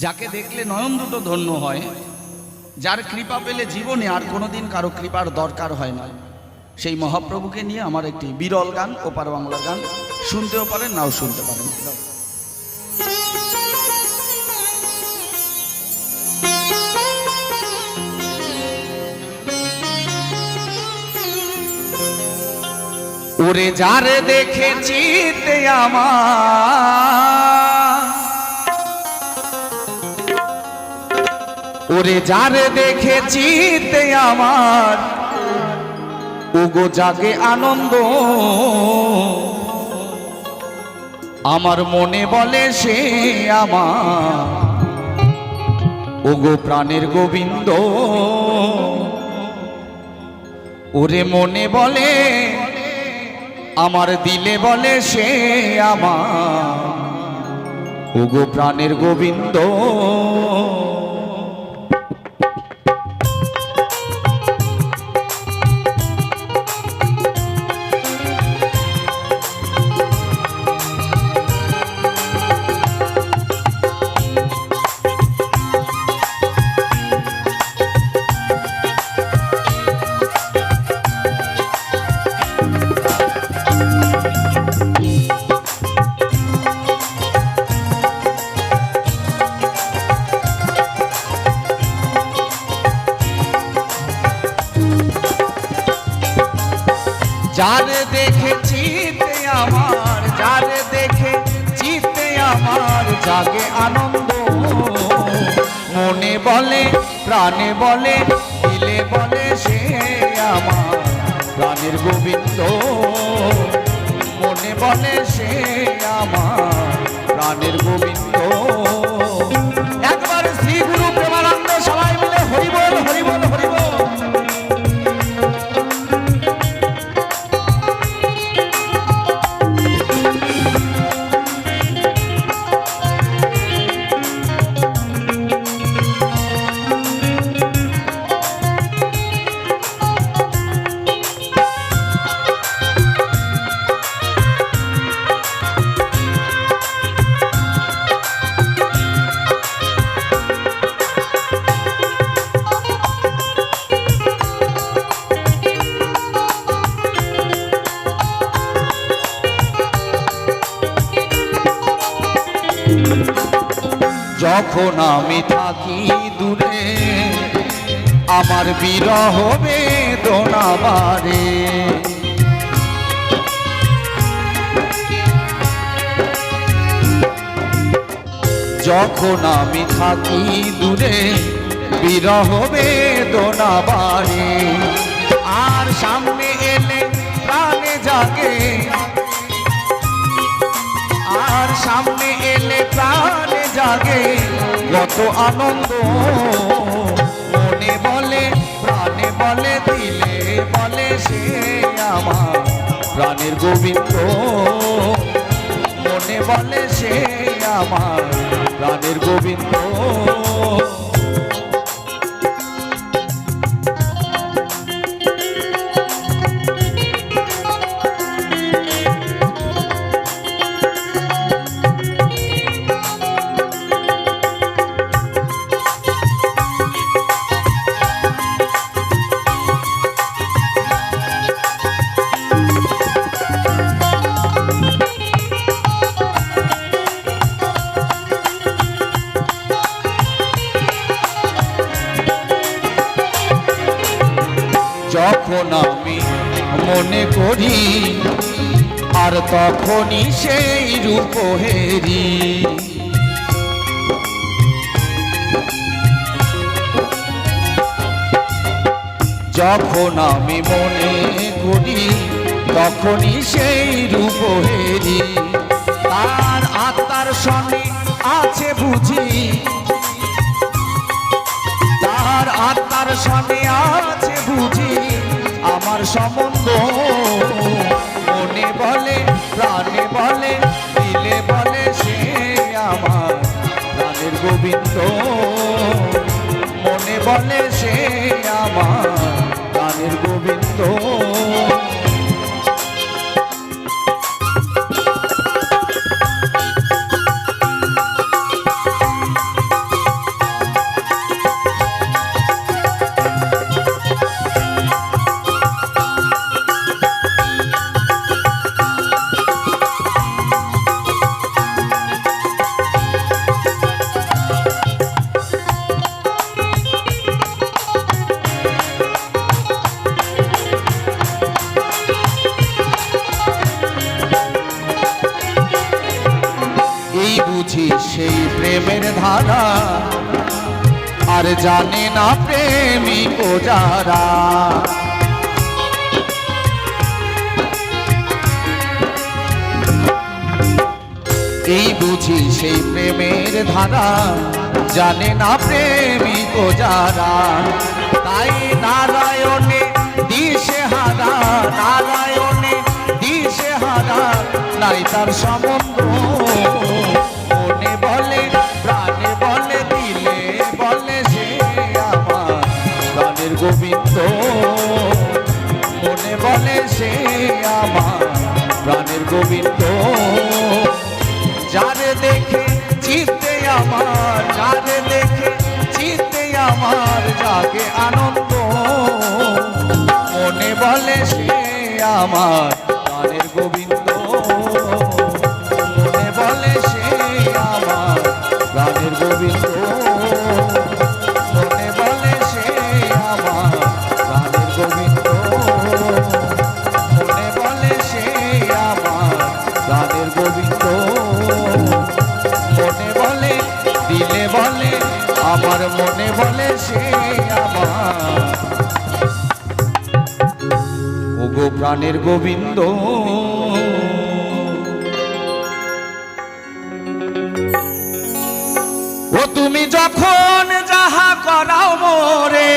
যাকে দেখলে নয়ন দুটো ধন্য হয়, যার কৃপা পেলে জীবনে আর কোনোদিন কারো কৃপার দরকার হয় না, সেই মহাপ্রভুকে নিয়ে আমার একটি বিরল গান, ওপার বাংলা গান। শুনতেও পারেন, নাও শুনতে পারেন। ওরে যারে দেখেছি তে আমার, ওরে যারে দেখেছি তে আমার, ওগো জাগে আনন্দ, আমার মনে বলে সে আমার, ওগো প্রাণের গোবিন্দ। ওরে মনে বলে, আমার দিলে বলে সে আমার, ওগো প্রাণের গোবিন্দ। যারে দেখে চিতে আমার, যারে দেখে চিতে আমার, জাগে আনন্দ, মনে বলে প্রাণে বলে, দিলে বলে সে আমার, প্রাণের গোবিন্দ। মনে বলে সে আমার, প্রাণের গোবিন্দ। একবার শ্রী গুরু প্রেমানন্দ সবাই মিলে হরিবল হরিবল হরিবল। যখন আমি থাকি দূরে, আমার বিরহ বেদনা বাড়ে, যখন আমি থাকি দূরে, বিরহ বেদনা বাড়ে। আর সামনে এলে প্রাণে জাগে, আর সামনে এলে প্রাণে জাগে কত আনন্দ, মনে বলে প্রাণে বলে, দিলে বলে সে আমার, প্রাণের গোবিন্দ। মনে বলে সে আমার, প্রাণের গোবিন্দ। যখন আমি মনে করি, আর তখনই সেই রূপ হেরি, যখন আমি মনে করি, তখনই সেই রূপ হেরি। তার আত্মার সনে আছে বুঝি, তার আত্মার সনে আছে বুঝি আমার সম্বন্ধ। মনে বলে প্রাণে বলে, দিলে বলে সে আমার, প্রাণের গোবিন্দ। মনে বলে সে আমার, প্রাণের গোবিন্দ। প্রেমের ধারা আর জানে না প্রেমিক যারা। এই বুঝি সেই প্রেমের ধারা জানে না প্রেমিক যারা। তাই নারায়ণে দিশে হারা, নারায়ণে দিশে হারা নাই তার সম্বন্ধ। মনে বলে প্রাণে বলে দিলে বলে সে আমার প্রাণের গোবিন্দ। মনে বলে সে আমার প্রাণের গোবিন্দ। যারে দেখে চিত্তে আমার, যারে দেখে চিত্তে আমার জাগে আনন্দ। মনে বলে সে আমার প্রাণের গোবিন্দ। মনে বলে সে আমার প্রাণের গোবিন্দ। মনে বলে সে আমার প্রাণের গোবিন্দ। মনে বলে সে আমার প্রাণের গোবিন্দ। মনে বলে দিলে বলে আমার, মনে বলে সে আমার ওগো প্রাণের গোবিন্দ। ও তুমি যখন যাহা করাও মোরে,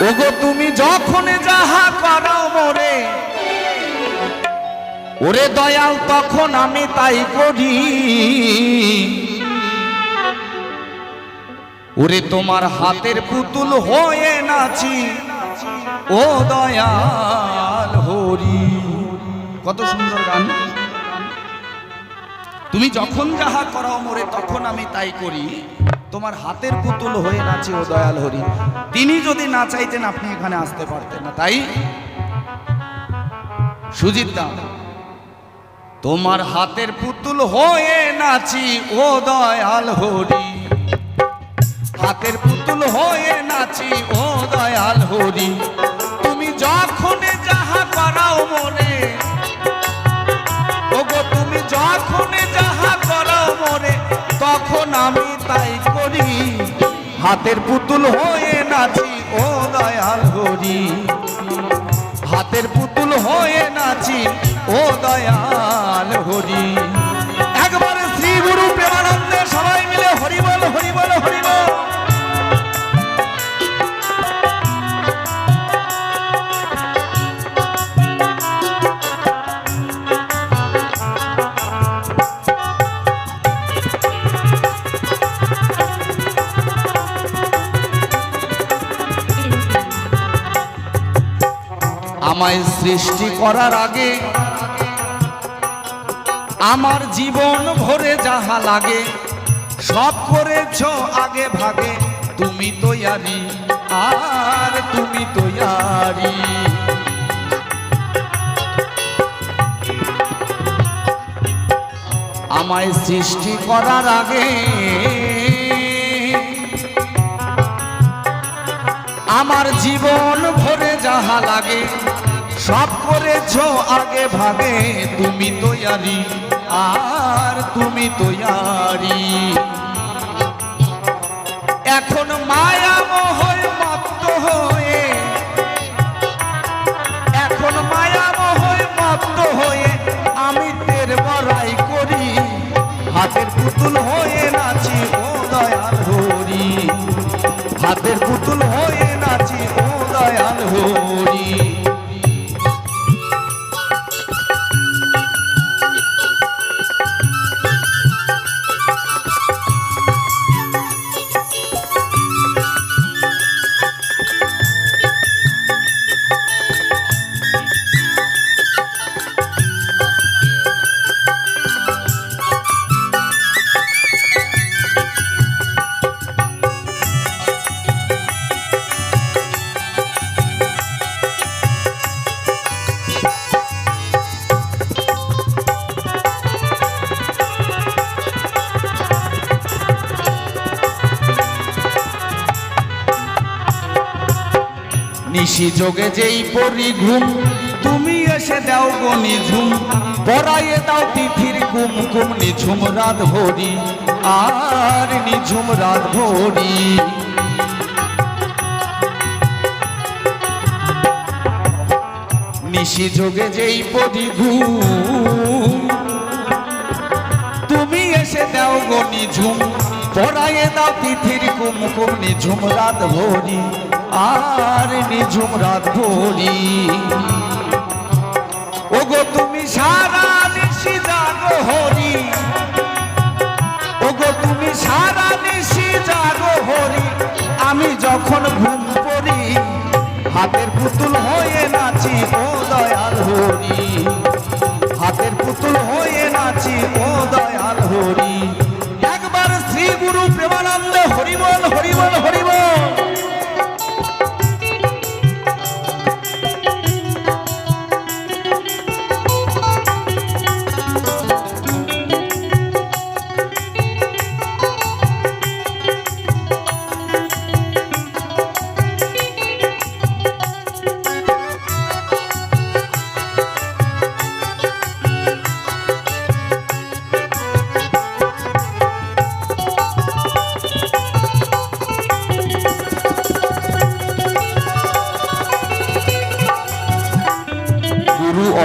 ওগো তুমি যখন যাহা করাও মোরে, ওরে দয়াল তখন আমি তাই করি। ওরে তোমার হাতের পুতুল হয়ে নাচি ও দয়াল হরি। কত সুন্দর গান। তুমি যখন যাহা করাও মোরে তখন আমি তাই করি, তোমার হাতের পুতুল হয়ে নাচি ও দয়াল হরি। তিনি যদি না চাইতেন আপনি এখানে আসতে পারতেন না। তাই সুজিত দা, তোমার হাতের পুতুল হয়ে নাচি ও দয়াল হরি। হাতের পুতুল হয়ে নাচি ও দয়াল হরি। তুমি যখন যাহা করাও মোরে, ওগো তুমি যখন যাহা করাও মোরে তখন আমি তাই করি। হাতের পুতুল হয়ে নাচি ও দয়াল হরি। হাতের পুতুল হয়ে নাচি ও দয়াল হরি। একবার শ্রী গুরু প্রেমানন্দে সবাই মিলে হরি বল, হরি বল, হরি বল। আমায় সৃষ্টি করার আগে আমার জীবন ভরে যাহা লাগে সব করেছ আগে ভাগে। তুমি তৈয়ারি আর তুমি তৈয়ারি। আমায় সৃষ্টি করার আগে আমার জীবন ভরে যাহা লাগে সব করেছ আগে ভাগে। তুমি তৈয়ারি আর তুমি তৈয়ারি। এখন মায়া মোহে মত্ত হয়ে, এখন মায়া মোহে মত্ত হয়ে আমি তের বড়াই করি। হাতের পুতুল হয়ে নাচি ও দয়াল হরি। হাতের পুতুল হয়ে নাচি ও দয়াল হরি। নিশি যোগে যেই পরি ঘুম তুমি এসে দাও গো নিঝুম, পরাইয়ে দাও তিথির কুমকুম, নিঝুম রাত ভরি আর নিঝুম রাত ভরি। নিশি যোগে যেই পদি ঘুম, তুমি এসে দাও গো নিঝুম, পরাইয়ে দাও তিথির কুমকুম, নিঝুম রাত ভরি আর নিঝুম রাত ভরি। ওগো তুমি সারা নিশি জাগো হরি, ওগো তুমি সারা নিশি জাগো হরি, আমি যখন ঘুম পড়ি হাতের পুতুল হয়ে নাচি ও দয়াল হরি, হাতের পুতুল হয়ে নাচি ও দয়াল হরি। একবার শ্রী গুরু প্রেমানন্দ হরিবল হরিবল হরিবল।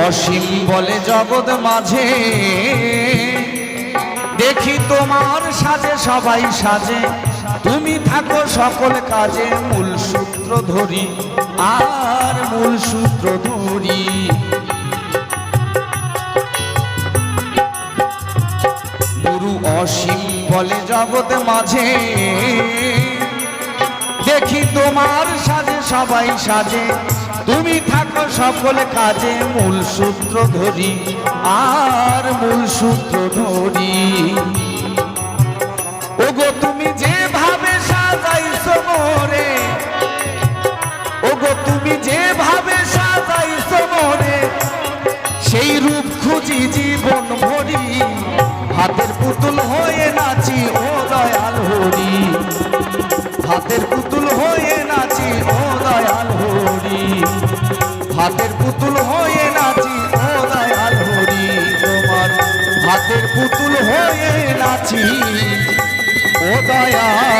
অসীম বলে জগৎ মাঝে, দেখি তোমার সাজে সবাই সাজে, তুমি থাকো সকল কাজে, মূল সূত্র ধরি আর মূল সূত্র ধরি। গুরু অসীম বলে জগৎ মাঝে, দেখি তোমার সাজে সবাই সাজে, তুমি থাকো সকল কাজে, মূল সূত্র ধরি আর মূল সূত্র ধরি। ওগো তুমি যেভাবে সাজাইছো মোরে, ওগো তুমি যেভাবে সাজাইছো মোরে, সেই রূপ খুঁজি জীবন ভরি, হাতের পুতুল হয়ে নাচি ও দয়াল হরি, হাতের পুতুল হয়ে নাচি ও দয়াল হরি, হাতের পুতুল হয়ে নাচি ও দয়াল হরি। তোমার হাতের পুতুল হয়ে নাচি ও দয়াল